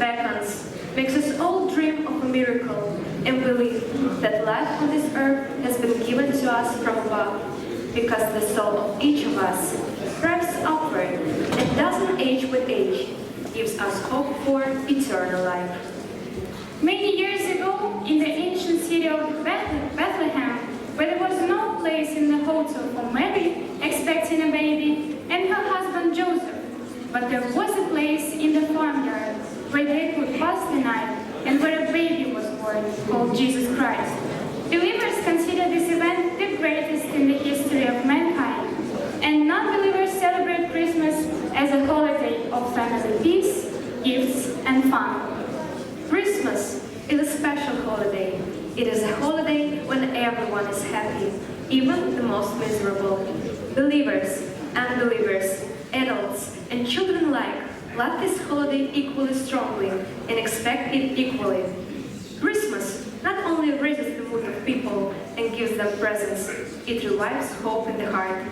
beckons, makes us all dream of a miracle and believe that life on this earth has been given to us from above, because the soul of each of us thrives upward and doesn't age with age, gives us hope for eternal life. Many years ago, in the ancient city of Bethlehem, where there was no place in the hotel for Mary expecting a baby and her husband Joseph, but there was a place in the farmyard where they could pass the night and where a baby was born called Jesus Christ. Believers consider this event the greatest in the history of mankind, and non-believers celebrate Christmas as a holiday of family peace, gifts, and fun. Christmas is a special holiday. It is a holiday when everyone is happy, even the most miserable. Believers, unbelievers, adults, and children alike love this holiday equally strongly and expect it equally. Christmas not only raises the mood of people and gives them presents, it revives hope in the heart.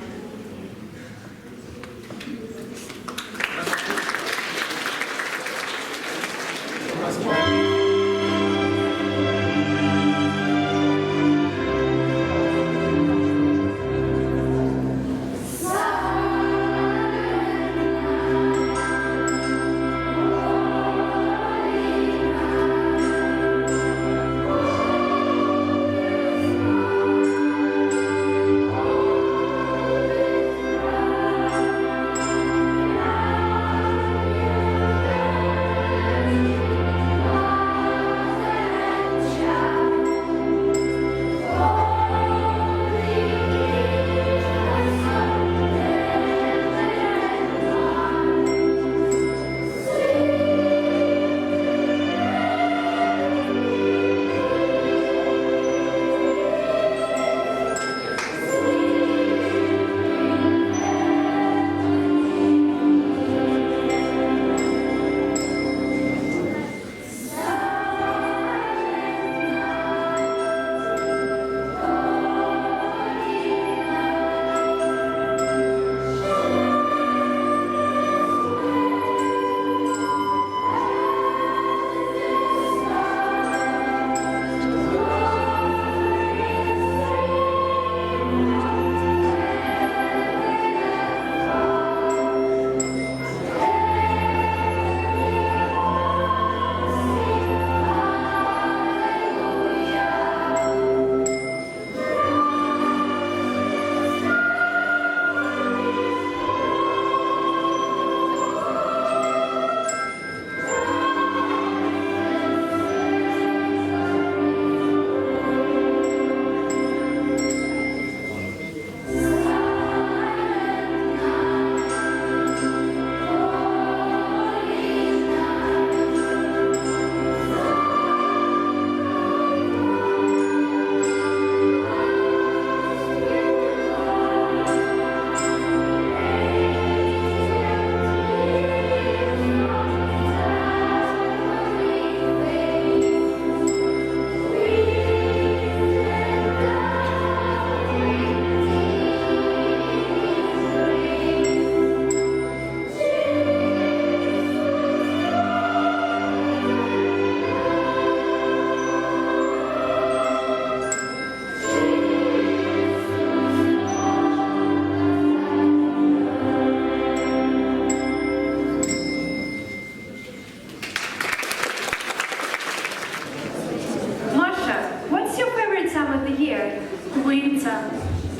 Winter.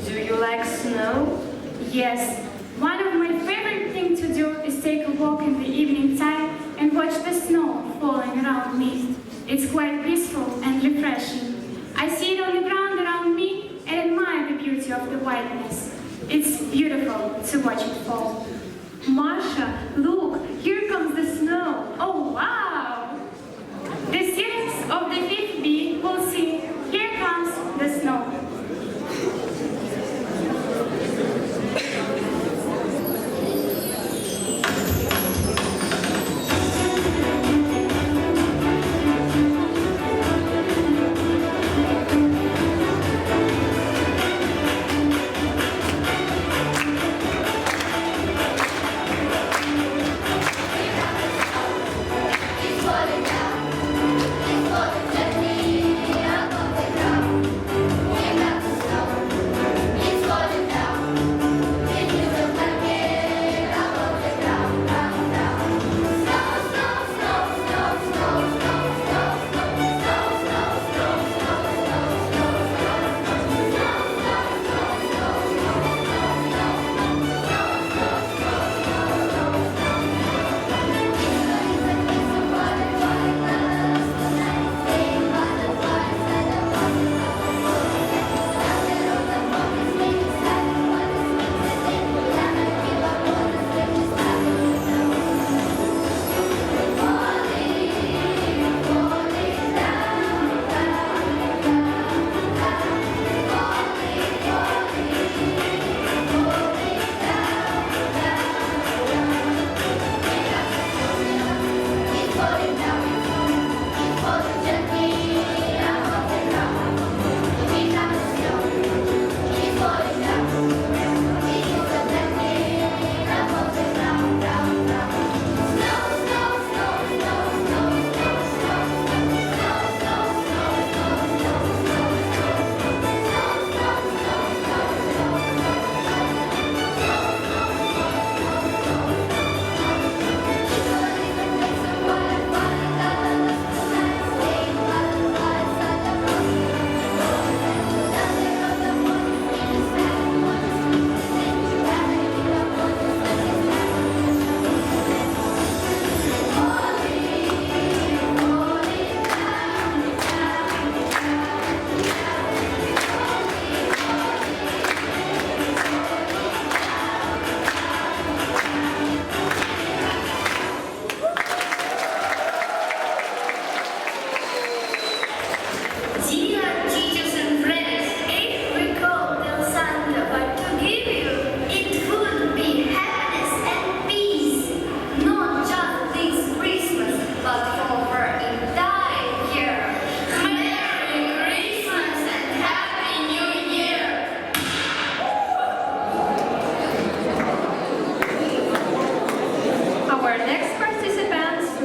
Do you like snow? Yes, one of my favorite things to do is take a walk in the evening time and watch the snow falling around me. It's quite peaceful and refreshing. I see it on the ground around me and admire the beauty of the whiteness. It's beautiful to watch it fall. Masha, look, here comes the snow. Oh, wow! The students of the 5th B will sing, "Here Comes the Snow."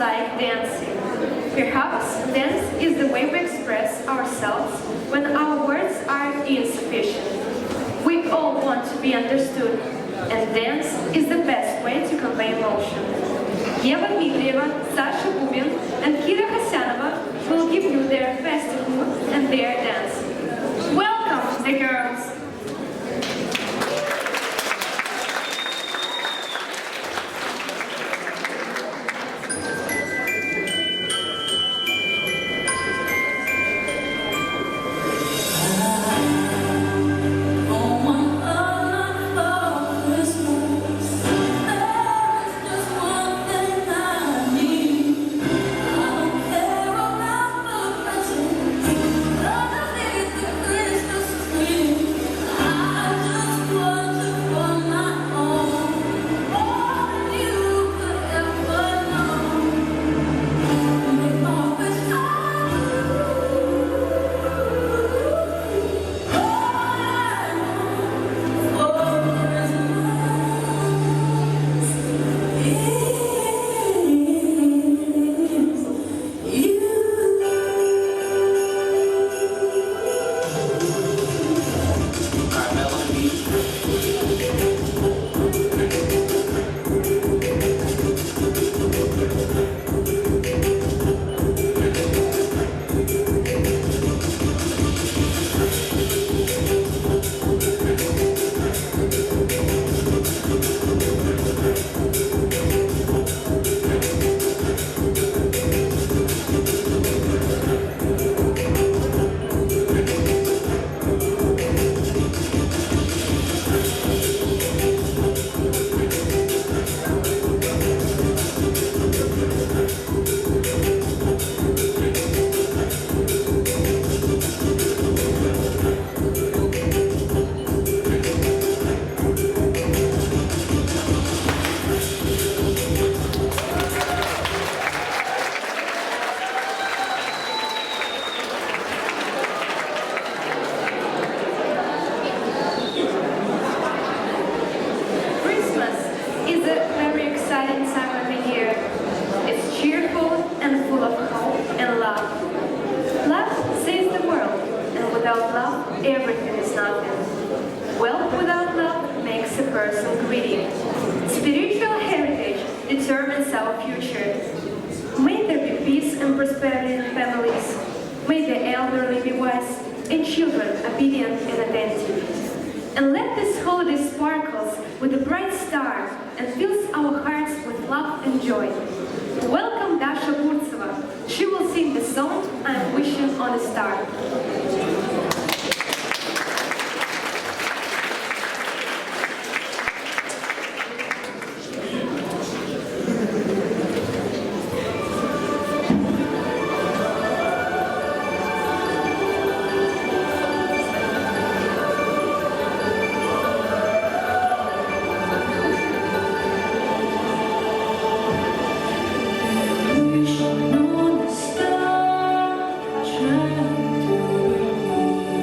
like dancing. Perhaps dance is the way we express ourselves when our words are insufficient. We all want to be understood, and dance is the best way to convey emotion. Eva Dmitrieva, Sasha Bubin, and Kira Hasyanova will give you their festive mood and their dance. Welcome, the girls! Everything is nothing. Wealth without love makes a person greedy. Spiritual heritage determines our future. May there be peace and prosperity in families. May the elderly be wise and children obedient and attentive. And let this holiday sparkles with a bright star and fills our hearts with love and joy. Welcome Dasha Burtseva. She will sing the song I'm Wishing on a Star. On a star, trying to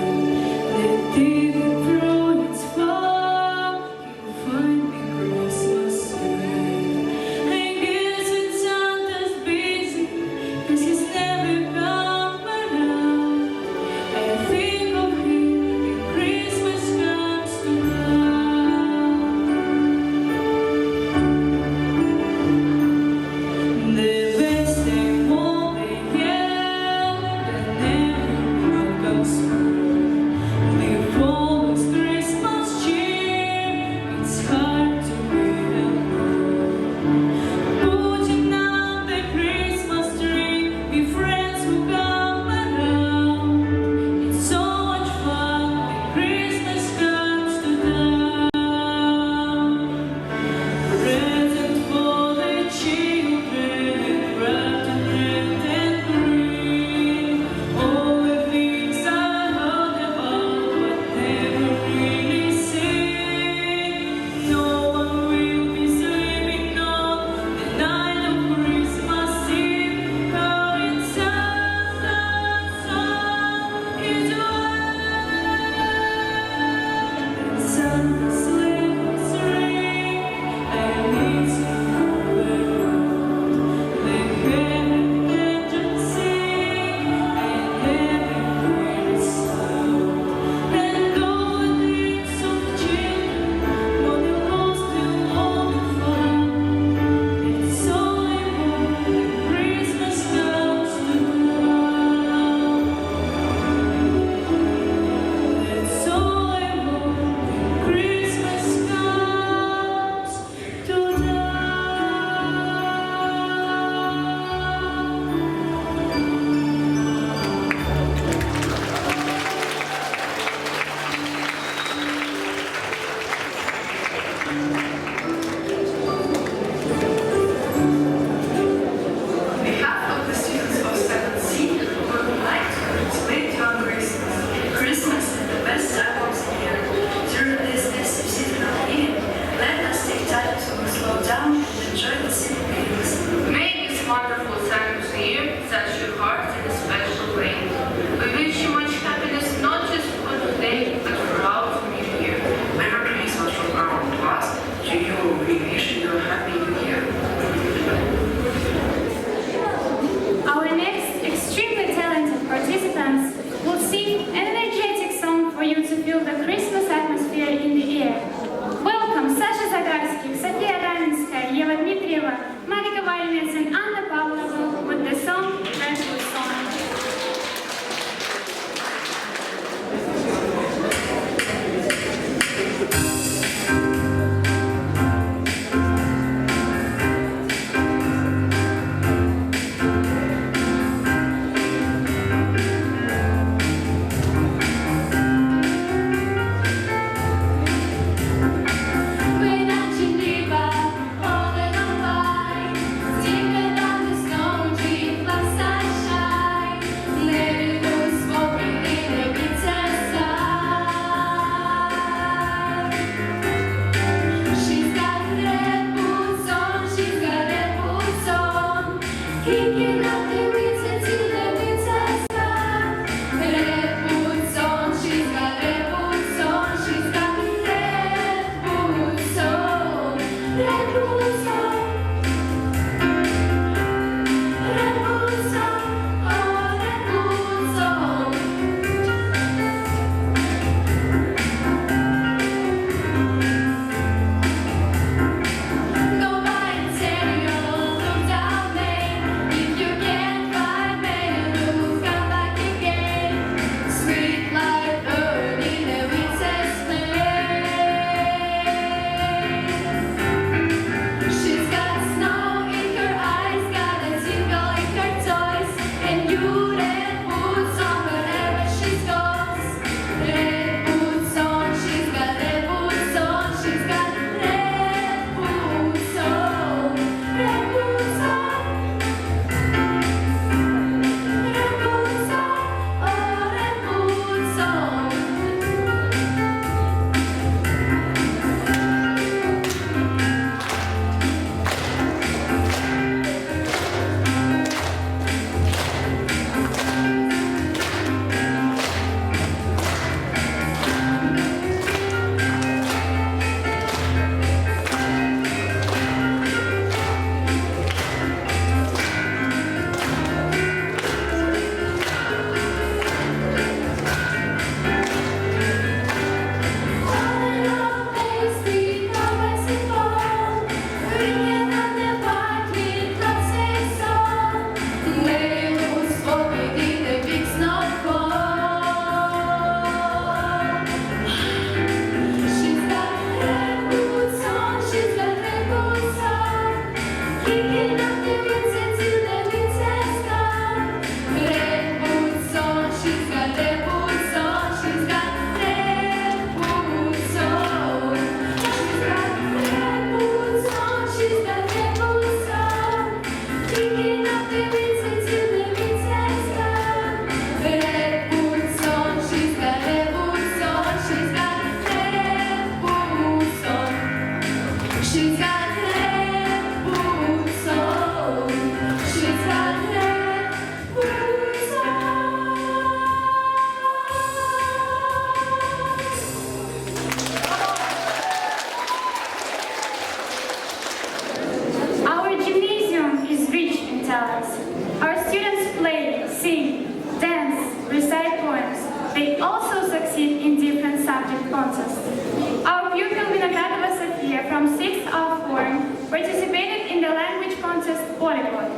polyglot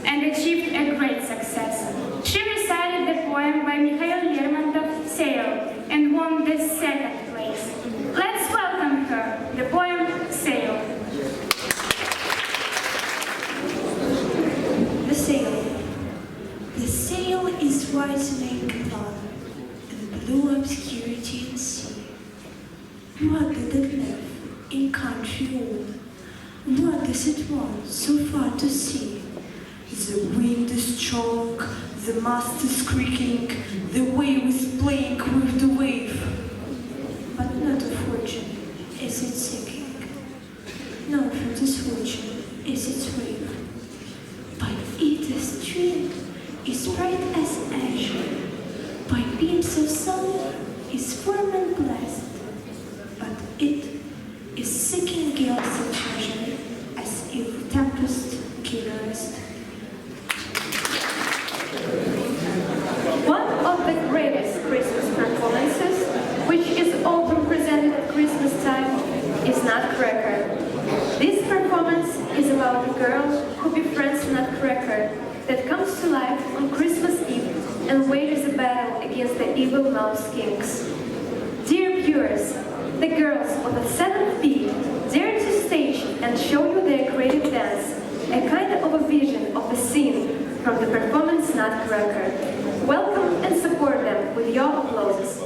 and achieved a great success. She recited the poem by Mikhail Lermontov, Sail, and won the second place. Let's welcome her, the poem Sail. The sail. The sail is whitening upon the blue obscurity and sea. What did it live in country old? What does it want so far to see? The wind is strong, the mast is creaking, the wave is playing with the wave. But not of fortune is it seeking, nor from misfortune is its wave. By it the stream is bright as azure, by beams of sun is warm and blessed, but it is seeking gales of treasure, as if tempest give rest. One of the greatest Christmas performances, which is often presented at Christmas time, is Nutcracker. This performance is about a girl who befriends a nutcracker that comes to life on Christmas Eve and wages a battle against the evil mouse kings. Dear viewers, the girls of the 7th B dare to stage and show you their creative dance, a kind of a vision of the scene from the performance Nutcracker. Welcome and support them with your applause.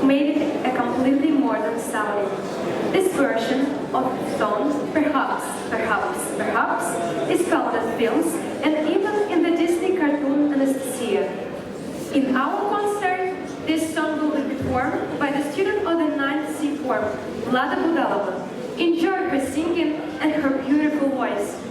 made it a completely modern sound. This version of the song, perhaps, is found in films and even in the Disney cartoon Anastasia. In our concert, this song performed by the student of the 9th C form, Vlada Budalova. Enjoy her singing and her beautiful voice.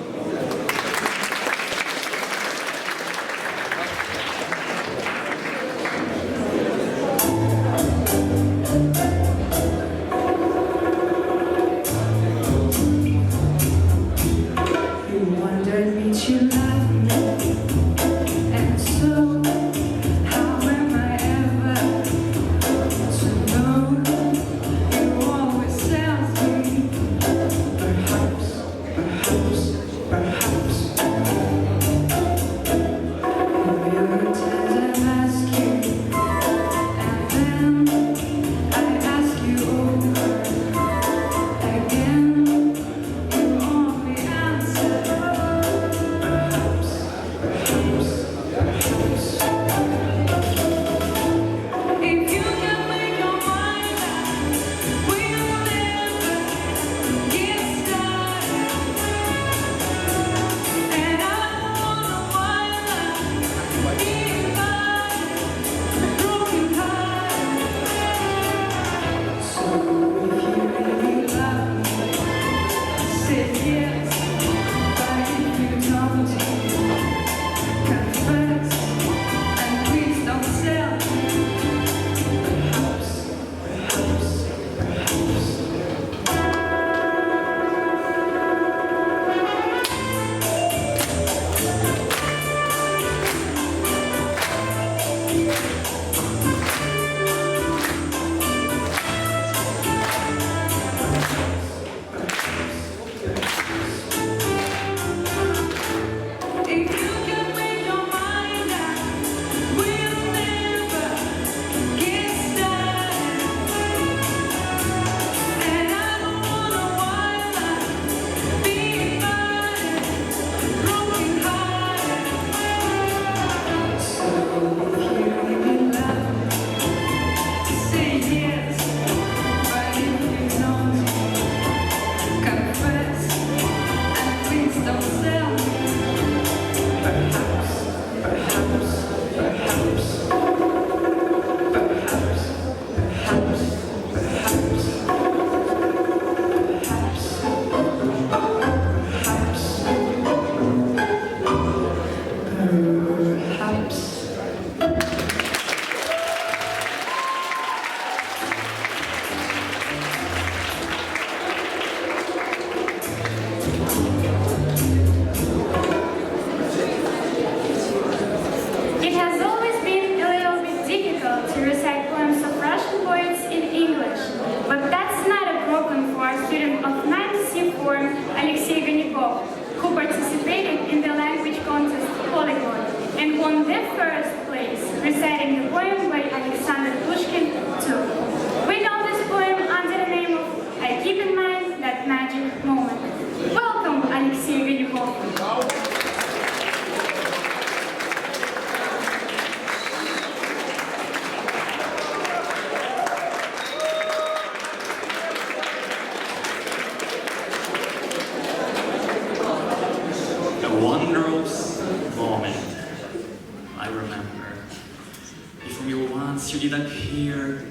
You did appear,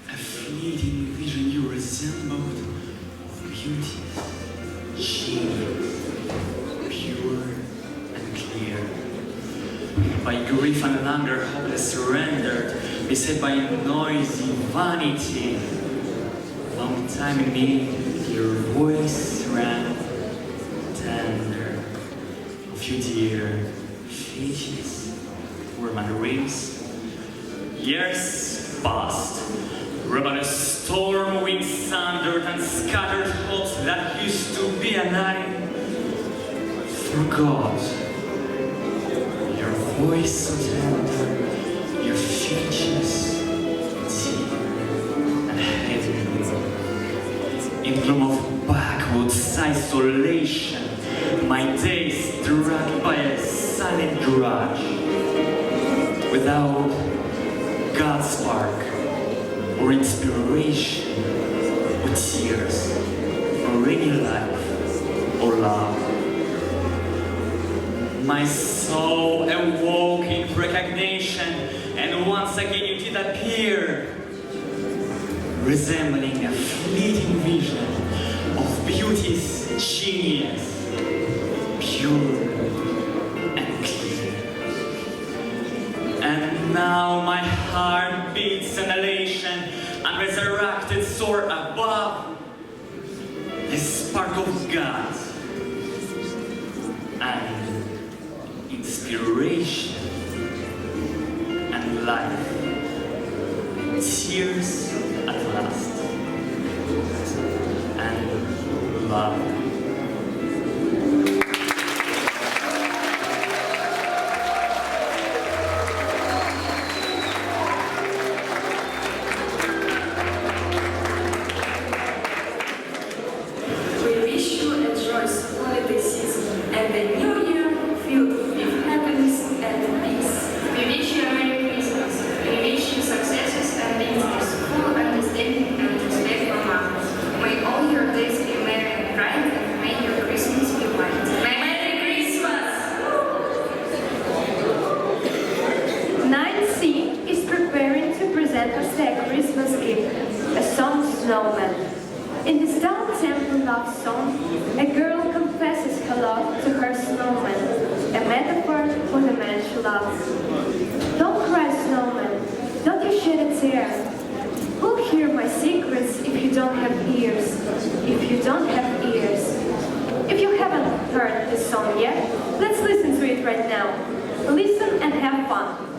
a fleeting vision you resembled, beauty, genius, pure and clear. By grief and anger, hopeless surrendered, beset by noisy vanity. Long time in me, your voice rang tender. Of you, dear, fleeches were my rings. Years passed, rebellious storm winds sundered and scattered hopes that used to be a night. Forgot your voice so tender, your features deep and heavenly. In gloom of backwoods isolation, my days dragged by a silent grudge, without God's spark, or inspiration, or tears, or any life, or love. My soul awoke in recognition, and once again you did appear, resembling a fleeting vision of beauty's genius, pure and clear. And now my heart beats in elation and resurrected soar above the spark of God and inspiration and life. Tears at last and love. We wish you a joyous holiday season and a new year filled with happiness and peace. We wish you a Merry Christmas. We wish you successes and victories, full understanding and respect from others. May all your days be merry and bright, and may your Christmas be white. Merry Christmas! 9C is preparing to present us their Christmas gift, a song Snowman. In this down-tempo love song, a girl confesses her love to her snowman, a metaphor for the man she loves. Don't cry, snowman, don't you shed a tear. Who'll hear my secrets if you don't have ears? If you don't have ears. If you haven't heard this song yet, let's listen to it right now. Listen and have fun.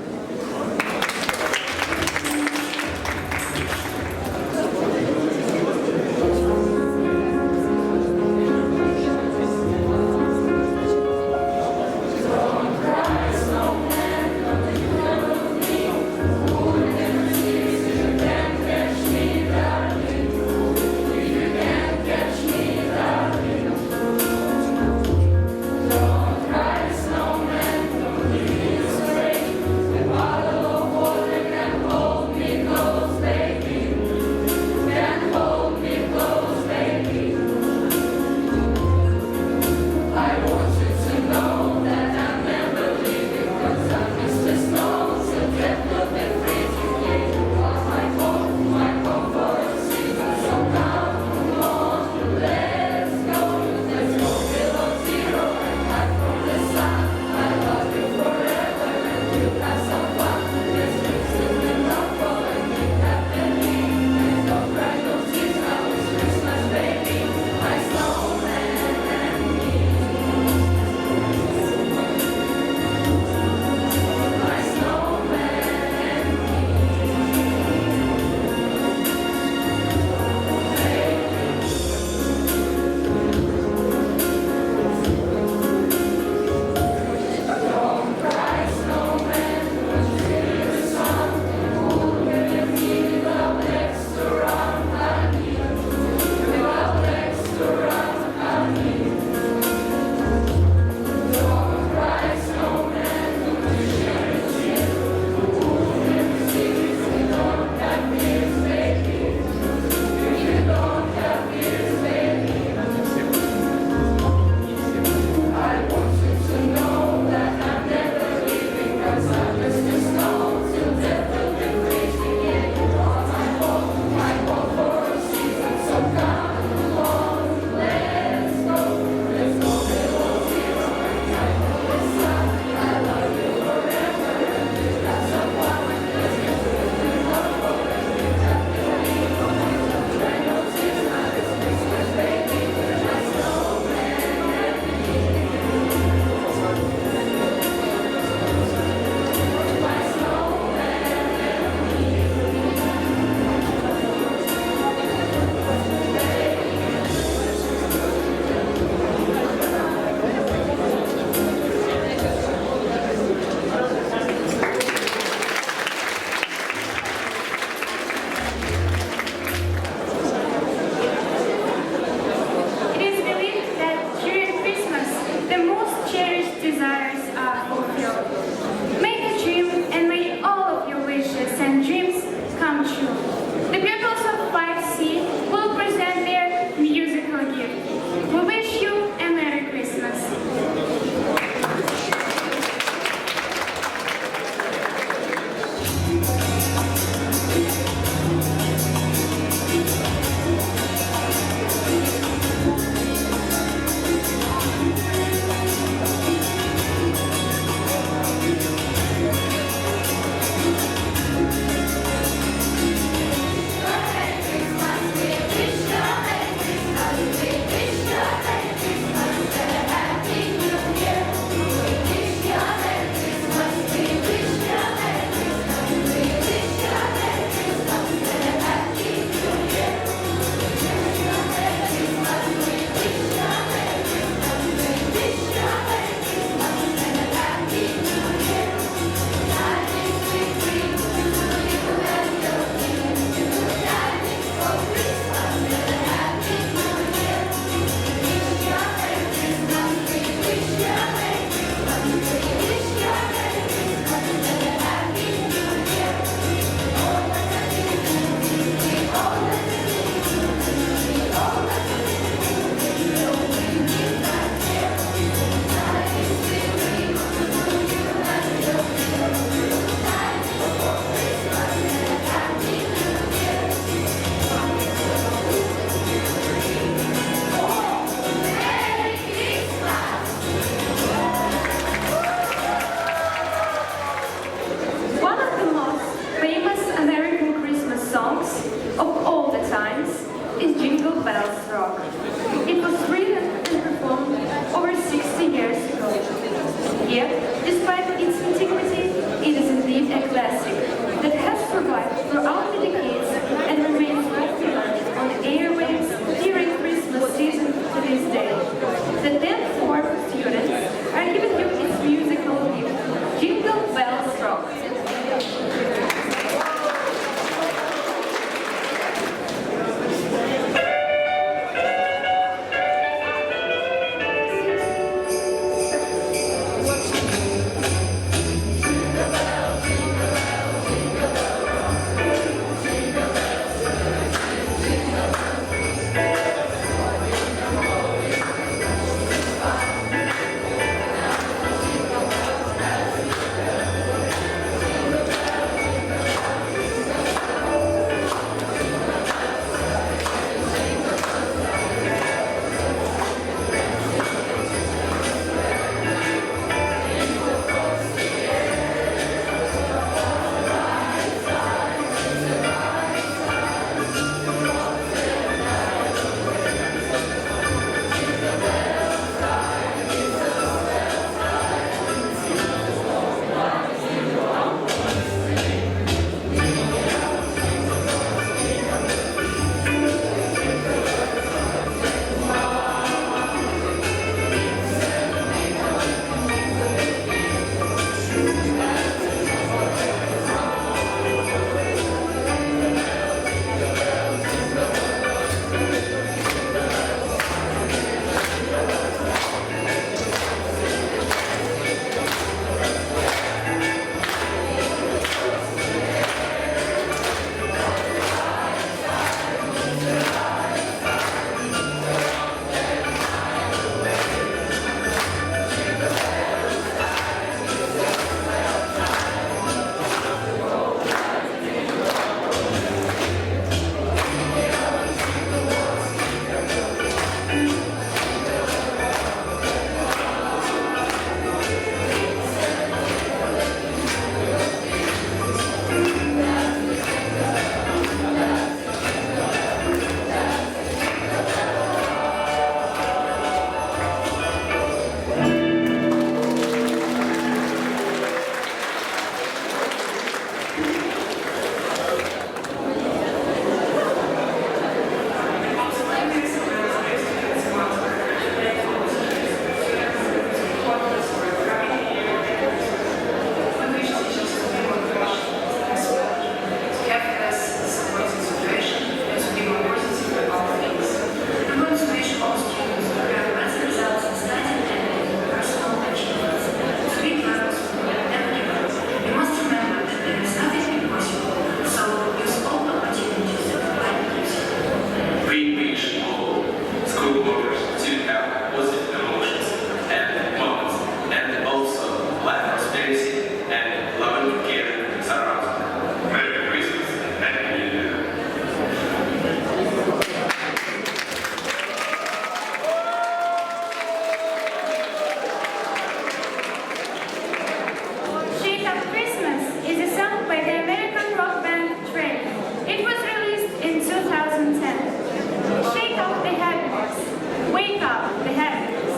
up the happiness. Wake up the happiness.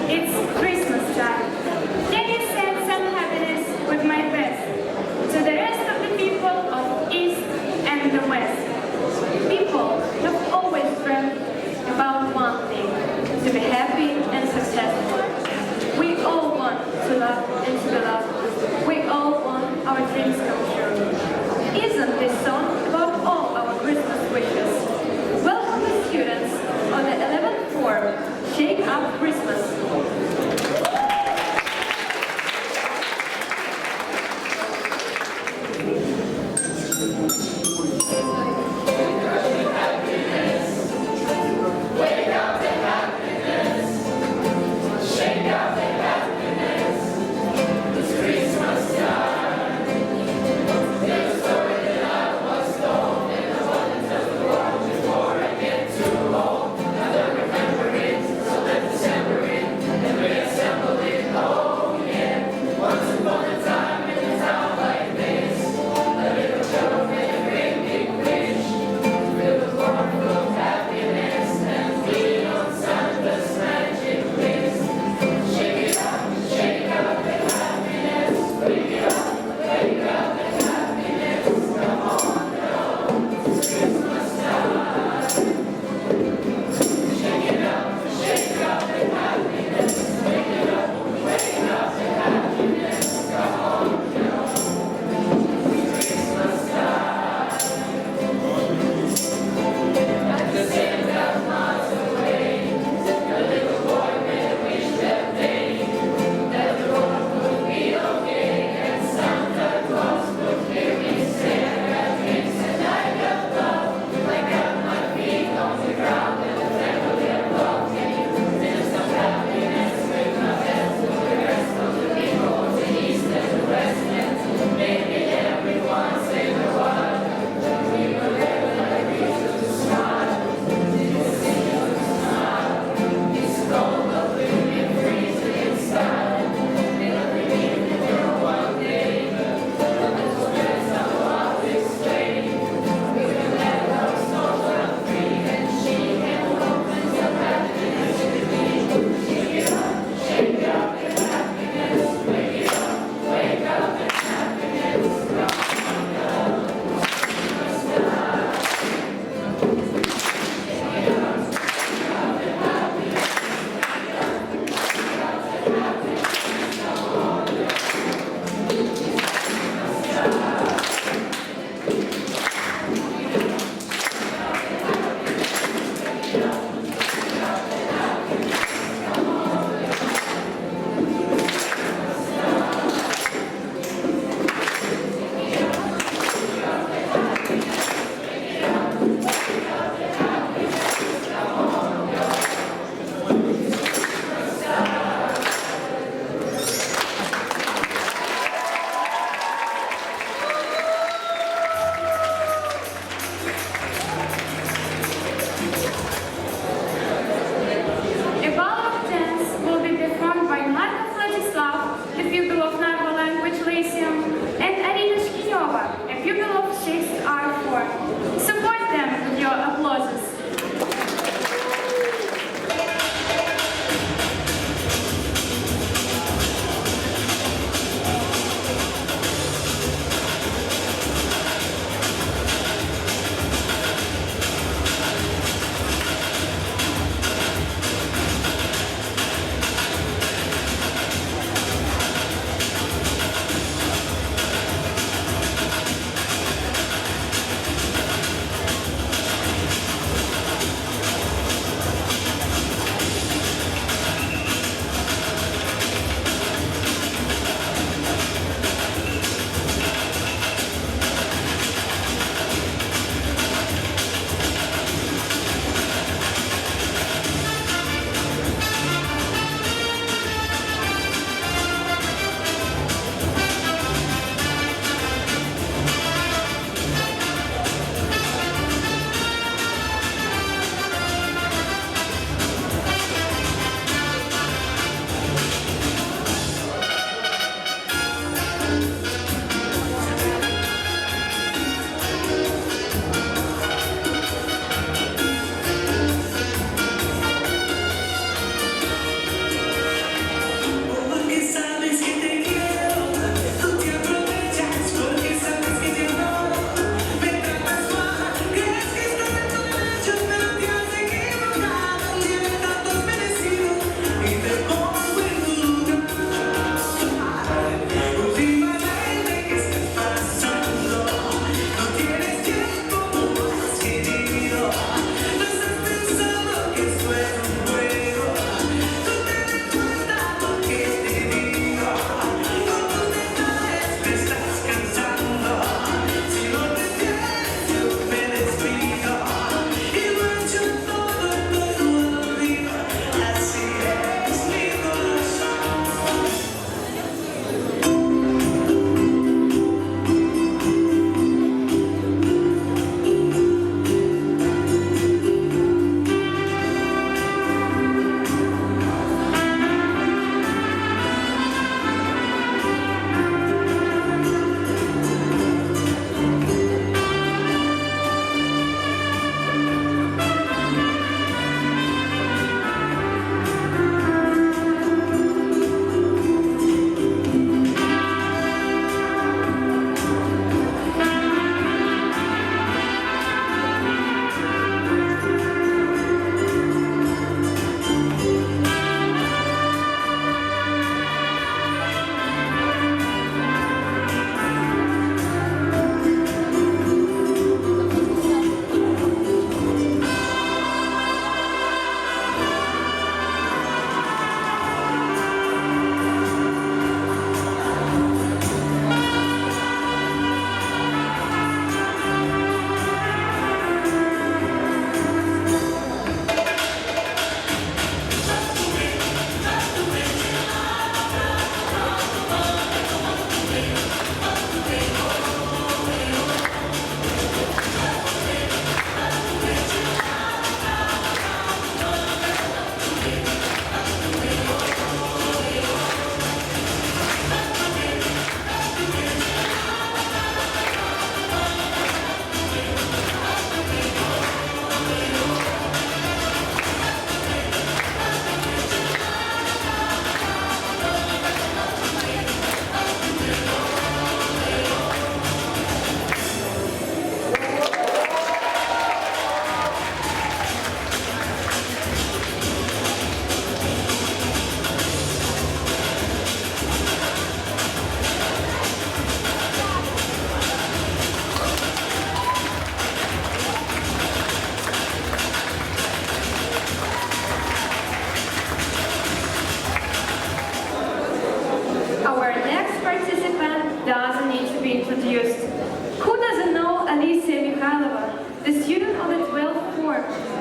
It's Christmas time. Can you send some happiness with my best to the rest of the people of East and the West? People have always dreamt about one thing, to be happy and successful. We all want to love and to be loved. We all want our dreams come true. Isn't this song about all our Christmas wishes? Welcome the students on the 11th form, Shake Up Christmas.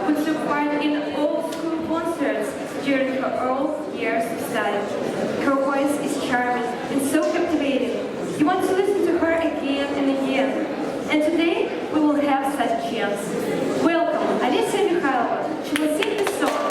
who took part in all school concerts during her all years of study. Her voice is charming and so captivating. You want to listen to her again and again. And today, we will have such a chance. Welcome, Alicia Mikhailova. She will sing the song.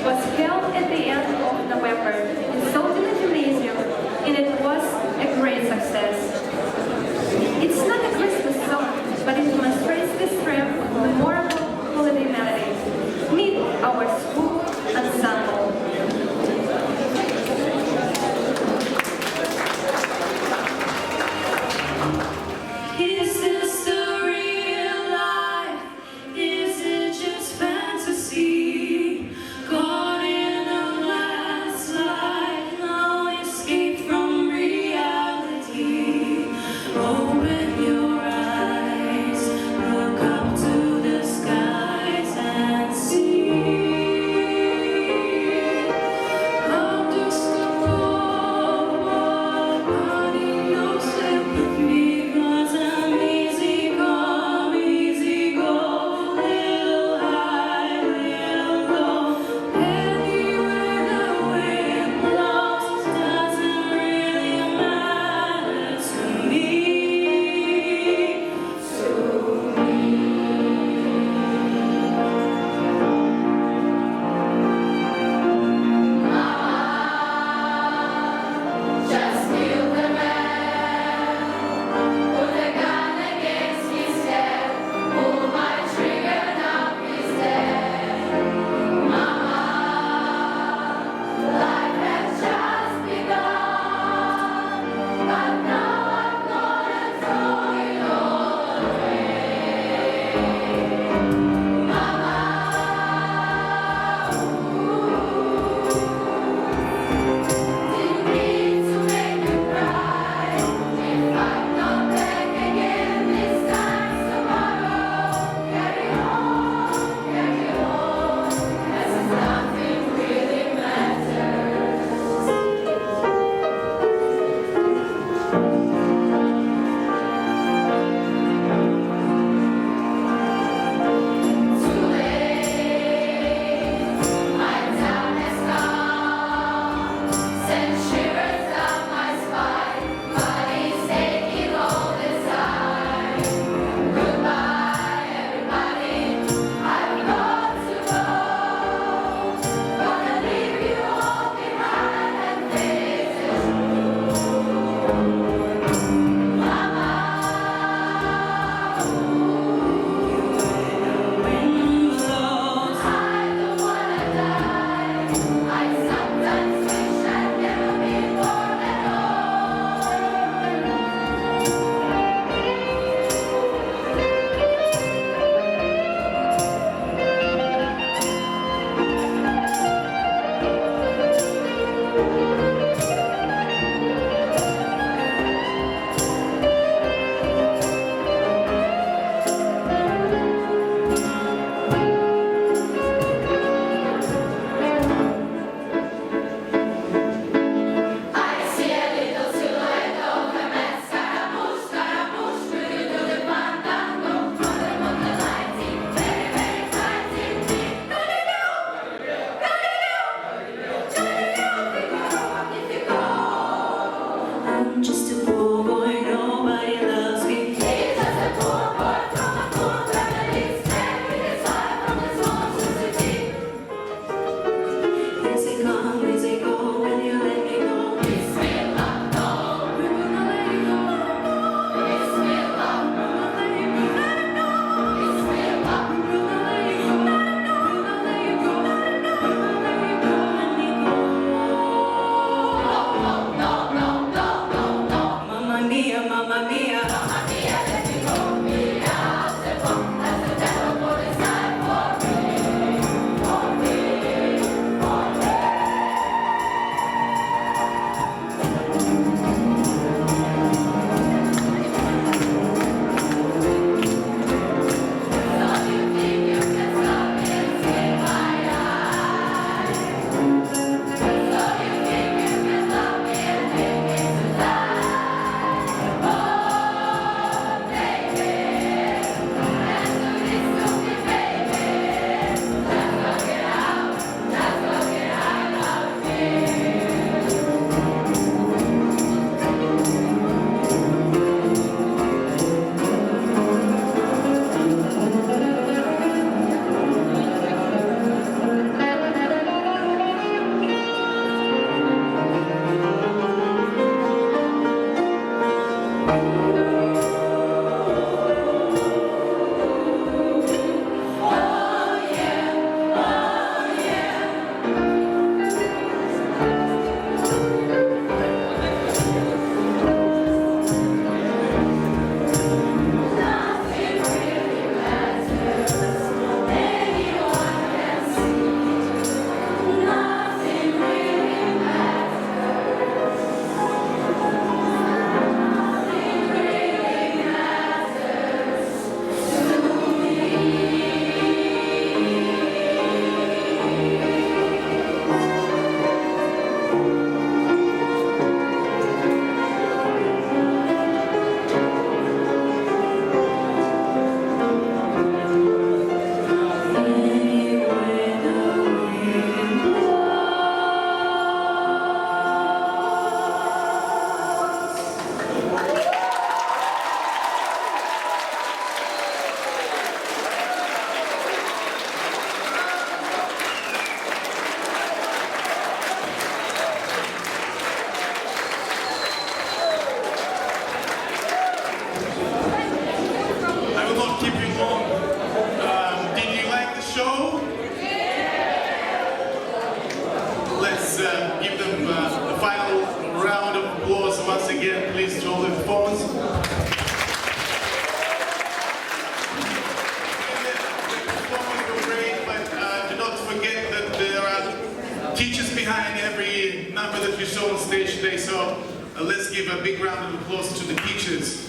was held at the end of November in Soldier Gymnasium, and it was a great success. It's not a Christmas song, but it demonstrates the strength of memorable holiday melodies. Meet our school ensemble. It Open your eyes, look up to the skies and see. Understand honey, no sympathy, 'cause I'm easy come, easy go, little high, little low. Anywhere the wind blows doesn't really matter to me. a big round of applause to the teachers.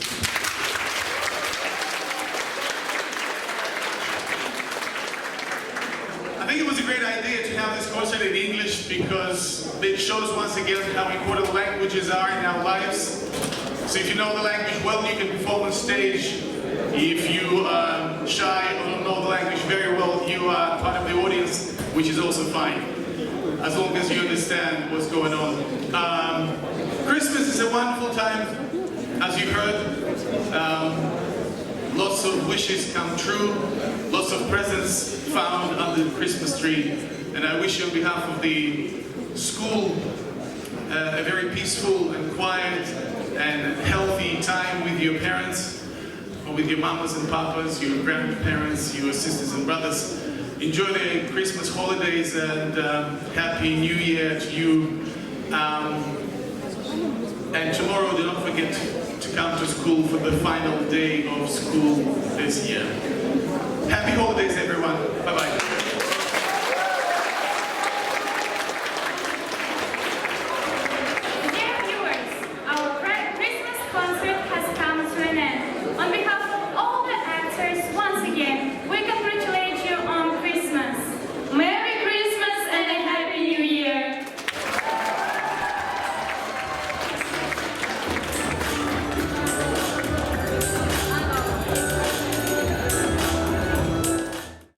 I think it was a great idea to have this concert in English because it shows once again how important languages are in our lives. So if you know the language well, you can perform on stage. If you are shy or don't know the language very well, you are part of the audience, which is also fine, as long as you understand what's going on. Christmas is a wonderful time, as you heard. Lots of wishes come true, lots of presents found under the Christmas tree. And I wish you on behalf of the school a very peaceful and quiet and healthy time with your parents, or with your mamas and papas, your grandparents, your sisters and brothers. Enjoy the Christmas holidays and Happy New Year to you. And tomorrow, do not forget to come to school for the final day of school this year. Happy holidays, everyone. Bye-bye.